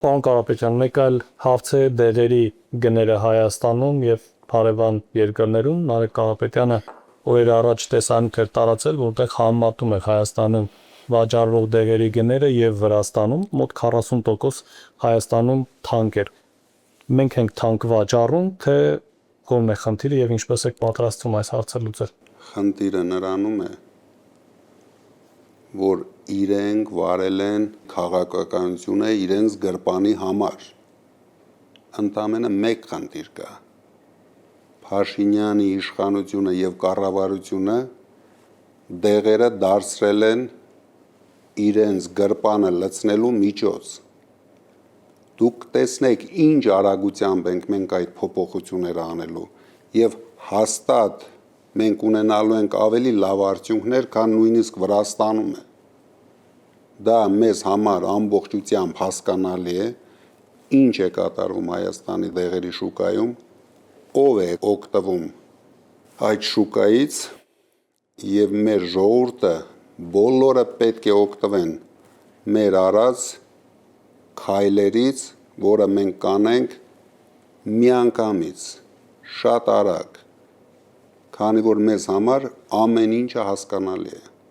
Պարոն Կարապետյան, մեկ այլ հարց է դեղերի գները Հայաստանում եւ հարևան երկրներում։ Նարեկ Կարապետյանը օրեր առաջ տեսանյութ էր տարածել, որտեղ համեմատում էր Հայաստանում վաճառվող դեղերի գները եւ Վրաստանում, մոտ 40% Հայաստանում թանկ էր։ Մենք ենք թանկ վաճառում, թե ո՞րն է խնդիրը եւ ինչպես եք պատրաստվում այս հարցը լուծել։ Խնդիրը նրանում է, որ իրենք վարել են քաղաքականությունը իրենց գրպանի համար։ Ընդամենը մեկ խնդիր կա։ Փաշինյանի իշխանությունը եւ կառավարությունը դեղերը դարձրել են իրենց գրպանը լցնելու միջոց։ Դուք տեսնեք ինչ արագությամբ ենք մենք այդ փոփոխությունները անելու եւ հաստատ մենք ունենալու ենք ավելի լավ արդյունքներ, քան նույնիսկ Վրաստանում է։ Դա մեզ համար ամբողջությամբ հասկանալի է, ինչ է կատարվում Հայաստանի դեղերի շուկայում, ով է օգտվում այդ շուկայից եւ մեր ժողովուրդը բոլորը պետք է օգտվեն մեր արած քայլերից, որը մենք կանենք միանգամից, շատ արագ, քանի որ մեզ համար ամեն ինչը հասկանալի է։